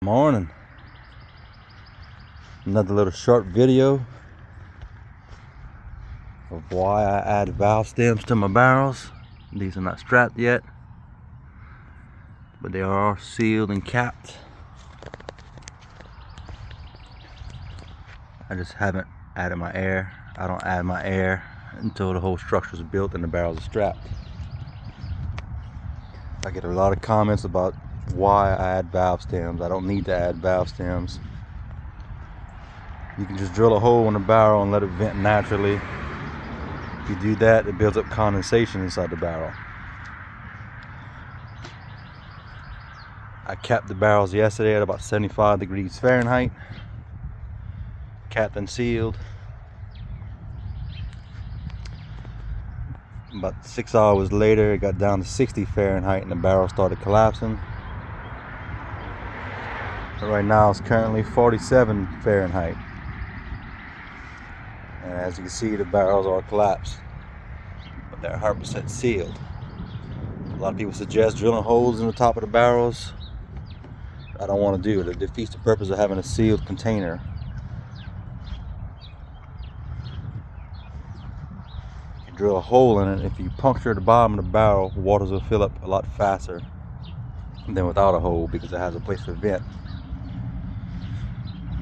Morning. Another little short video of why I add valve stems to my barrels. These are not strapped yet, but they are sealed and capped. I just haven't added my air. I don't add my air until the whole structure is built and the barrels are strapped. I get a lot of comments about why I add valve stems. I don't need to add valve stems. You can just drill a hole in the barrel and let it vent naturally. If you do that, it builds up condensation inside the barrel. I capped the barrels yesterday at about 75 degrees Fahrenheit. Capped and sealed. About 6 hours later, it got down to 60 Fahrenheit and the barrel started collapsing. But right now it's currently 47 Fahrenheit. And as you can see, the barrels are collapsed, but they're 100% sealed. A lot of people suggest drilling holes in the top of the barrels. I don't want to do it. It defeats the purpose of having a sealed container. If you drill a hole in it, if you puncture the bottom of the barrel, waters will fill up a lot faster than without a hole because it has a place to vent.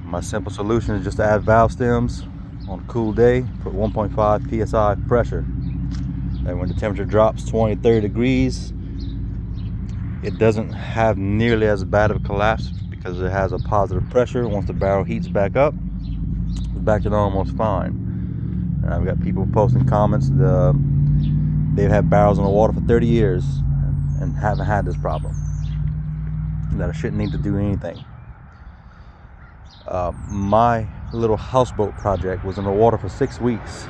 My simple solution is just to add valve stems on a cool day, put 1.5 psi pressure. And when the temperature drops 20-30 degrees, it doesn't have nearly as bad of a collapse because it has a positive pressure. Once the barrel heats back up, it's back to normal, it's fine. And I've got people posting comments. They've had barrels in the water for 30 years and haven't had this problem. That I shouldn't need to do anything. My little houseboat project was in the water for 6 weeks.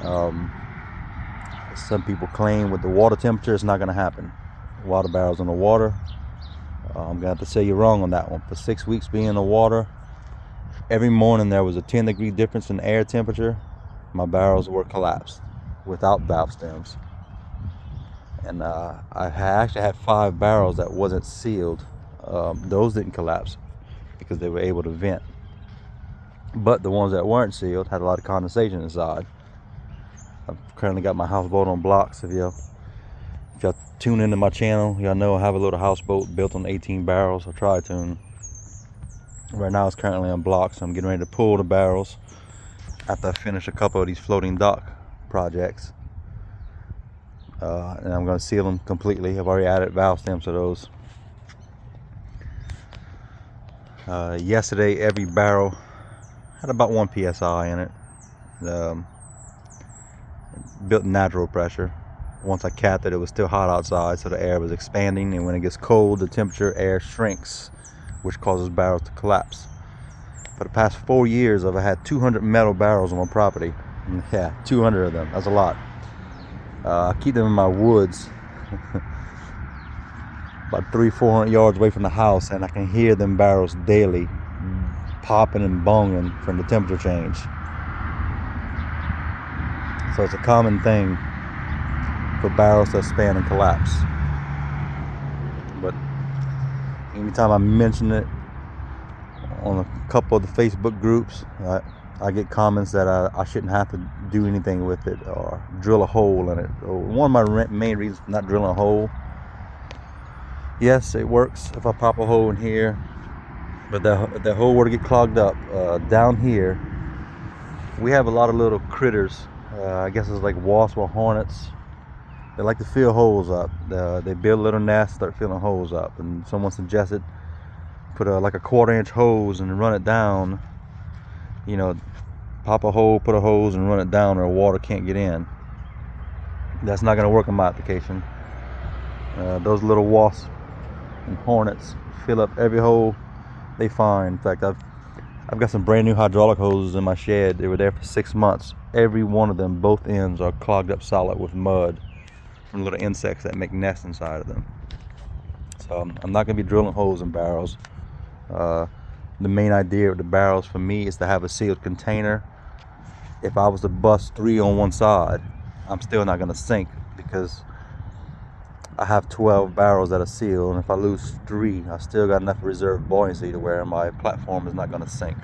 Some people claim with the water temperature it's not going to happen. Water barrels in the water. I'm going to have to say you're wrong on that one. For 6 weeks being in the water, every morning there was a 10-degree difference in air temperature. My barrels were collapsed without valve stems. And I actually had 5 barrels that wasn't sealed. Those didn't collapse because they were able to vent. But the ones that weren't sealed had a lot of condensation inside. I've currently got my houseboat on blocks. If y'all tune into my channel, y'all know I have a little houseboat built on 18 barrels, a tri-tune. Right now it's currently on blocks. I'm getting ready to pull the barrels after I finish a couple of these floating dock projects. And I'm going to seal them completely. I've already added valve stems to those. Yesterday every barrel had about 1 psi in it. Built natural pressure. Once I capped it, it was still hot outside, so the air was expanding, and when it gets cold, the temperature air shrinks, which causes barrels to collapse. For the past 4 years, I've had 200 metal barrels on my property. Yeah, 200 of them. That's a lot. I keep them in my woods, about 300-400 yards away from the house, and I can hear them barrels daily popping and bonging from the temperature change. So it's a common thing for barrels to expand and collapse. But anytime I mention it on a couple of the Facebook groups, I get comments that I shouldn't have to do anything with it or drill a hole in it. One of my main reasons for not drilling a hole, yes, it works if I pop a hole in here, but if that hole were to get clogged up, down here we have a lot of little critters. I guess it's like wasps or hornets. They like to fill holes up. They build a little nest, start filling holes up. And someone suggested put like a 1/4-inch hose and run it down. You know, pop a hole, put a hose, and run it down, or water can't get in. That's not going to work in my application. Those little wasps and hornets fill up every hole they find. In fact, I've got some brand new hydraulic hoses in my shed. They were there for 6 months. Every one of them, both ends, are clogged up solid with mud from little insects that make nests inside of them. So I'm not going to be drilling holes in barrels. The main idea of the barrels for me is to have a sealed container. If I was to bust 3 on one side, I'm still not going to sink because I have 12 barrels that are sealed, and if I lose 3, I still got enough reserve buoyancy to where my platform is not going to sink.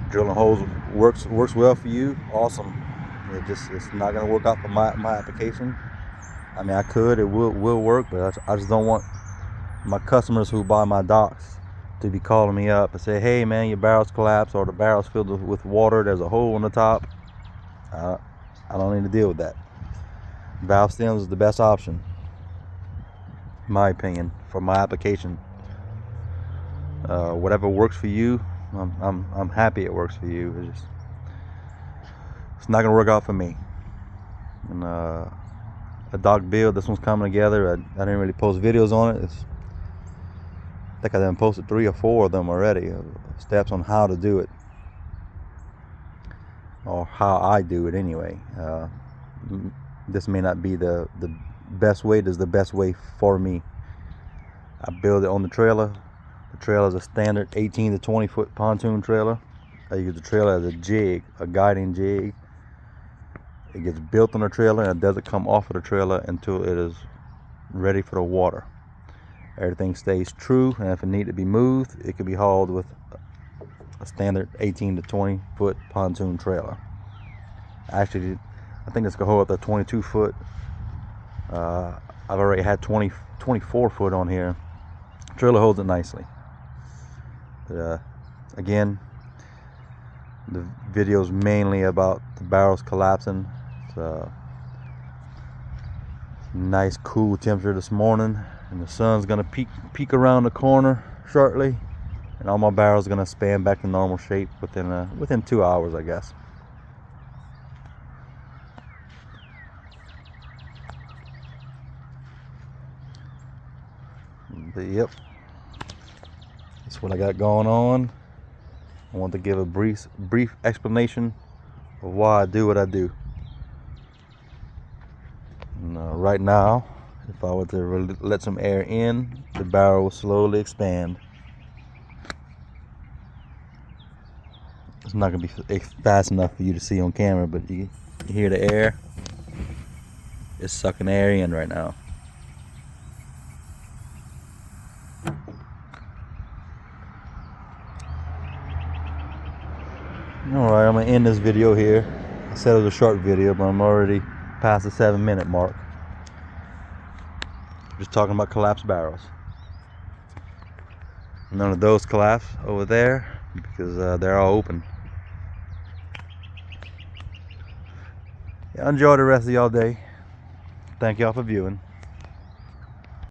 Drilling holes works well for you. Awesome. It's not going to work out for my application. I mean, it will work, but I just don't want my customers who buy my docks to be calling me up and say, hey man, your barrel's collapsed, or the barrel's filled with water, there's a hole in the top. I don't need to deal with that. Valve stems is the best option, in my opinion, for my application. Whatever works for you, I'm happy it works for you. It's not gonna work out for me. And a dock build, this one's coming together. I didn't really post videos on it. I think I done posted 3 or 4 of them already, steps on how to do it, or how I do it anyway. This may not be the best way. This is the best way for me. I build it on the trailer. The trailer is a standard 18 to 20 foot pontoon trailer. I use the trailer as a jig, a guiding jig. It gets built on the trailer and it doesn't come off of the trailer until it is ready for the water. Everything stays true, and if it needs to be moved, it can be hauled with a standard 18 to 20 foot pontoon trailer. Actually, I think this could hold up to 22 foot. I've already had 24 foot on here. The trailer holds it nicely. But, again, the video is mainly about the barrels collapsing. It's nice cool temperature this morning, and the sun's gonna peek around the corner shortly, and all my barrels are gonna span back to normal shape within 2 hours, I guess. But yep, that's what I got going on. I want to give a brief explanation of why I do what I do. And, right now, if I were to let some air in, the barrel will slowly expand. It's not going to be fast enough for you to see on camera, but you hear the air. It's sucking air in right now. Alright, I'm going to end this video here. I said it was a short video, but I'm already past the 7-minute mark. Just talking about collapsed barrels. None of those collapse over there because they're all open. Yeah, enjoy the rest of y'all day. Thank y'all for viewing.